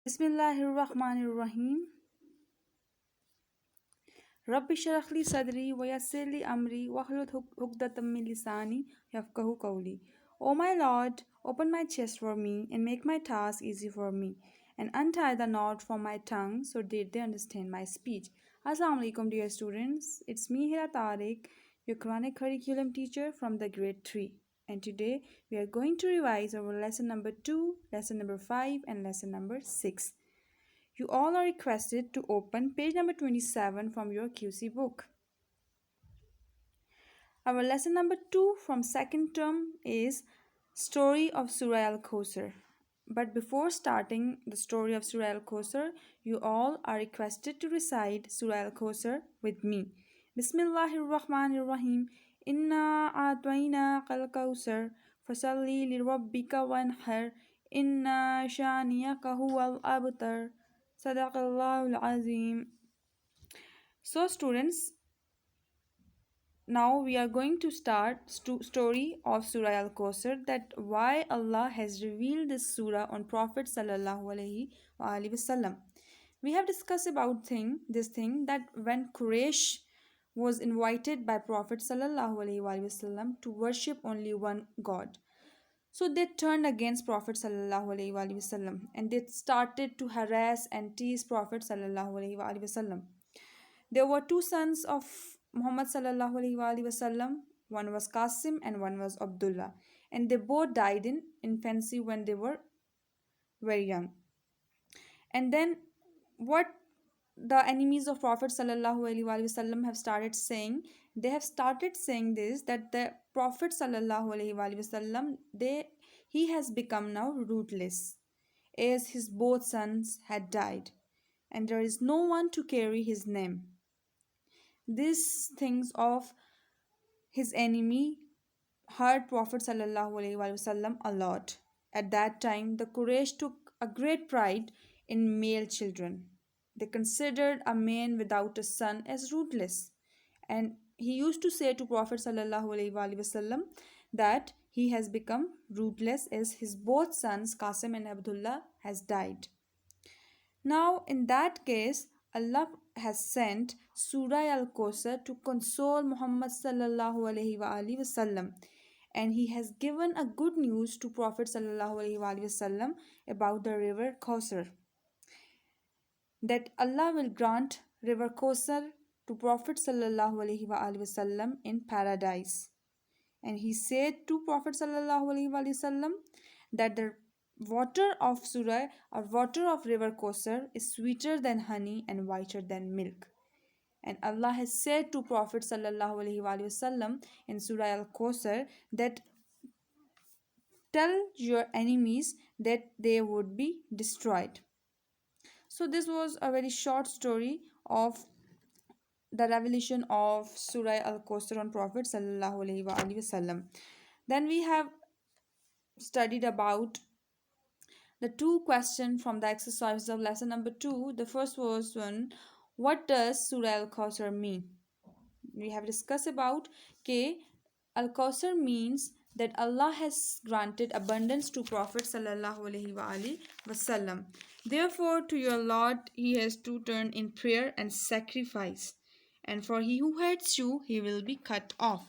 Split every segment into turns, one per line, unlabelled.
Bismillahirrahmanirrahim. Rabbi shrah li sadri wa yassir li amri wahlul uqdatam min lisani yafqahu qawli. O my Lord, open my chest for me and make my task easy for me, and untie the knot from my tongue so that they understand my speech. Assalamu alaikum, dear students. It's me, Hira Tariq, your Quranic curriculum teacher from the grade 3. And today we are going to revise our lesson number 2, lesson number 5, and lesson number 6. You all are requested to open page number 27 from your QC book. Our lesson number 2 from second term is Story of Surah Al-Kawthar. But before starting the story of Surah Al-Kawthar, you all are requested to recite Surah Al-Kawthar with me. Bismillahirrahmanirrahim. Inna a'tayna kal-kawthar fasalli li rabbika wanhar inna shaniyaka huwal abtar. Sadaqallahul Azim. So students, now we are going to start story of Surah Al-Kawthar, that why Allah has revealed this surah on Prophet sallallahu alaihi wasallam. We have discussed about this thing that when Quraysh was invited by Prophet sallallahu alaihi wasallam to worship only one God. So they turned against Prophet sallallahu alaihi wasallam and they started to harass and tease Prophet sallallahu alaihi wasallam. There were two sons of Muhammad sallallahu alaihi wasallam. One was Qasim and one was Abdullah, and they both died in infancy when they were very young. And then what the enemies of Prophet sallallahu alaihi wasallam have started saying, they have started saying this, that the Prophet sallallahu alaihi wasallam, he has become now rootless, as his both sons had died, and there is no one to carry his name. These things of his enemy hurt Prophet sallallahu alaihi wasallam a lot. At that time, the Quraysh took a great pride in male children. They considered a man without a son as rootless, and he used to say to Prophet sallallahu alaihi wasallam that he has become rootless as his both sons Qasim and Abdullah has died. Now, in that case, Allah has sent Surah Al-Kawthar to console Muhammad sallallahu alaihi wasallam, and he has given a good news to Prophet sallallahu alaihi wasallam about the river Kawthar, that Allah will grant river Kawthar to Prophet sallallahu alaihi wasallam in paradise. And he said to Prophet sallallahu alaihi wasallam that the water of Surah or water of river Kawthar is sweeter than honey and whiter than milk. And Allah has said to Prophet sallallahu alaihi wasallam in Surah Al-Kawthar that tell your enemies that they would be destroyed. So this was a very short story of the revelation of Surah Al-Kawthar on Prophet sallallahu alaihi wasallam. Then we have studied about the two questions from the exercise of lesson number 2. The first was one, what does Surah Al-Kawthar mean? We have discussed about K. Al-Kawthar means that Allah has granted abundance to Prophet sallallahu alaihi wasallam. Therefore, to your Lord he has to turn in prayer and sacrifice. And for he who hates you, he will be cut off.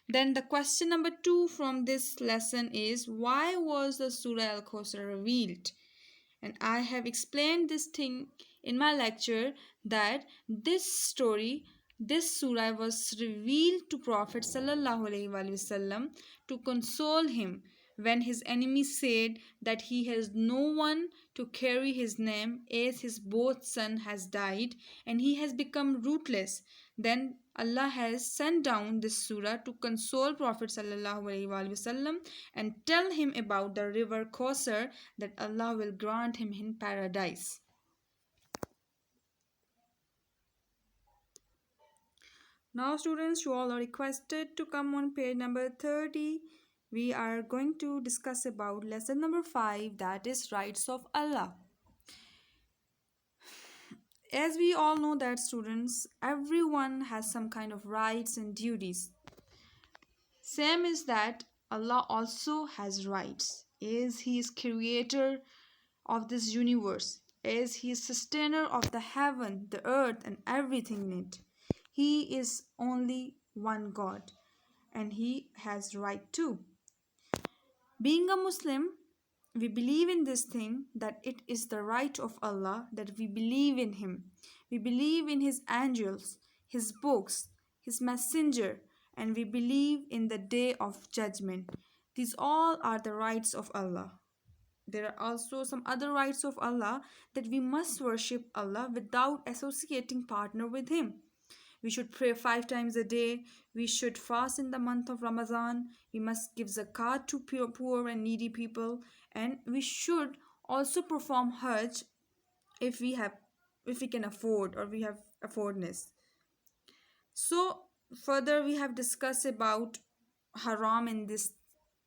Then the question number 2 from this lesson is, why was the Surah Al-Kawthar revealed? And I have explained this thing in my lecture that this surah was revealed to Prophet sallallahu alaihi wasallam to console him when his enemies said that he has no one to carry his name, as his both son has died and he has become rootless. Then Allah has sent down this surah to console Prophet sallallahu alaihi wasallam and tell him about the river Kawthar, that Allah will grant him in paradise. Now students, you all are requested to come on page number 30. We are going to discuss about lesson number 5, that is rights of Allah. As we all know that students, everyone has some kind of rights and duties. Same is that Allah also has rights, as He is creator of this universe. as He is sustainer of the heaven, the earth, and everything in it. He is only one God, and He has right too. Being a Muslim, we believe in this thing that it is the right of Allah that we believe in Him. We believe in His angels, His books, His messenger, and we believe in the day of judgment. These all are the rights of Allah. There are also some other rights of Allah, that we must worship Allah without associating partner with Him. We should pray 5 times a day. We should fast in the month of Ramadan. We must give zakat to poor and needy people. And we should also perform Hajj if we can afford, or we have affordness. So further we have discussed about haram in this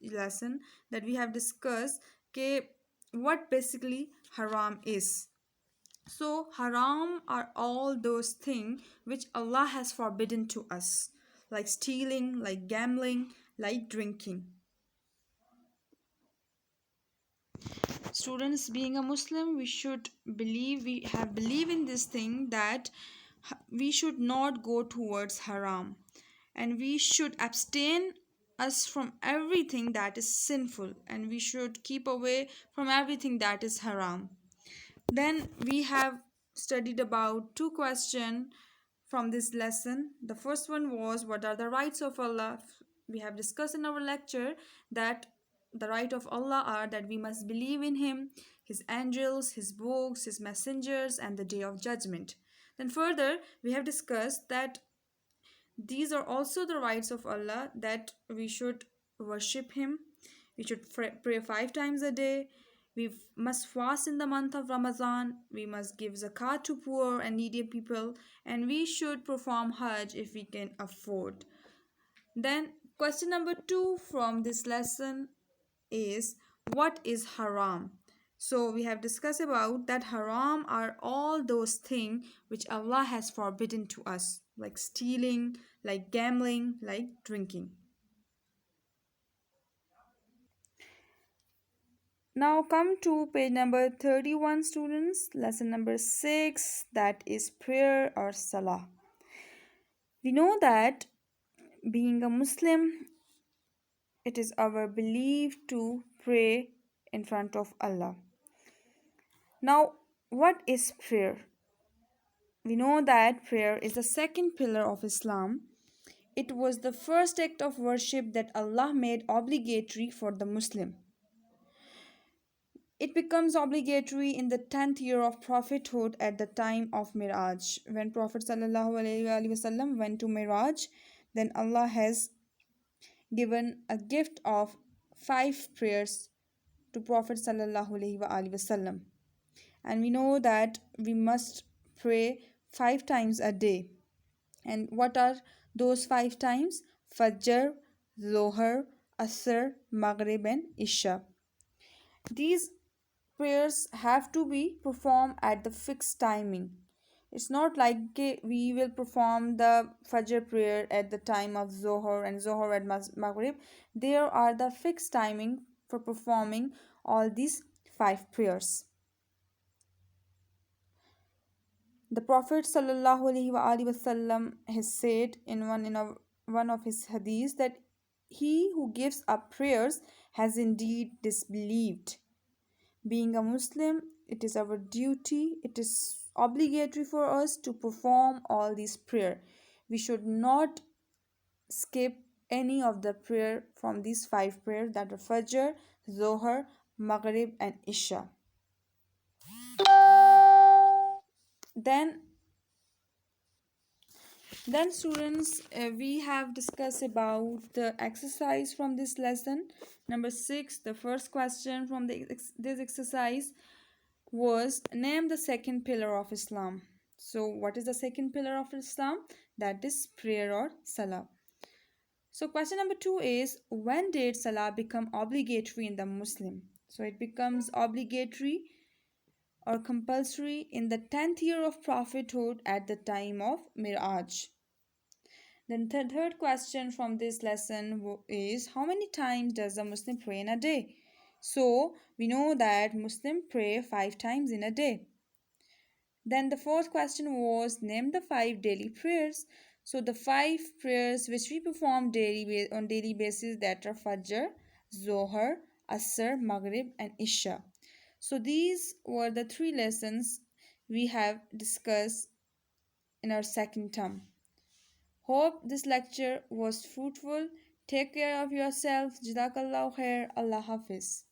lesson, that we have discussed what basically haram is. So, haram are all those things which Allah has forbidden to us, like stealing, like gambling, like drinking. Students, being a Muslim, we have believe in this thing, that we should not go towards haram, and we should abstain us from everything that is sinful, and we should keep away from everything that is haram. Then we have studied about two questions from this lesson. The first one was, what are the rights of Allah? We have discussed in our lecture that the right of Allah are that we must believe in Him, His angels, His books, His messengers, and the day of judgment. Then further, we have discussed that these are also the rights of Allah, that we should worship Him, we should pray 5 times a day, we must fast in the month of Ramadan, we must give zakat to poor and needy people, and we should perform Hajj if we can afford. Then, question number 2 from this lesson is, what is haram? So we have discussed about that haram are all those things which Allah has forbidden to us, like stealing, like gambling, like drinking. Now come to page number 31, students, lesson number 6, that is prayer or salah. We know that being a Muslim, it is our belief to pray in front of Allah. Now, what is prayer? We know that prayer is the second pillar of Islam. It was the first act of worship that Allah made obligatory for the Muslim. It becomes obligatory in the 10th year of prophethood at the time of Miraj. When Prophet ﷺ went to Miraj, then Allah has given a gift of 5 prayers to Prophet ﷺ. And we know that we must pray 5 times a day. And what are those 5 times? Fajr, Zohar, Asr, Maghrib, and Isha. These prayers have to be performed at the fixed timing. It's not like we will perform the Fajr prayer at the time of Zohar and Zohar at Maghrib. There are the fixed timing for performing all these 5 prayers. The Prophet ﷺ has said in one of his hadiths that he who gives up prayers has indeed disbelieved. Being a Muslim, it is our duty, it is obligatory for us to perform all these prayer. We should not skip any of the prayer from these 5 prayers, that are Fajr, Zohar, Maghrib, and Isha. Then students, we have discussed about the exercise from this lesson. Number 6, the first question from this exercise was, name the second pillar of Islam. So what is the second pillar of Islam? That is prayer or salah. So question number 2 is, when did salah become obligatory in the Muslim? So it becomes obligatory or compulsory in the 10th year of prophethood at the time of Miraj. Then the third question from this lesson is, how many times does a Muslim pray in a day? So we know that Muslim pray 5 times in a day. Then the fourth question was name the five daily prayers. So the five prayers which we perform on daily basis, that are Fajr, Zohar, Asr, Maghrib and Isha. So these were the three lessons we have discussed in our second term. Hope this lecture was fruitful. Take care of yourself. Jazakallah khair. Allah Hafiz.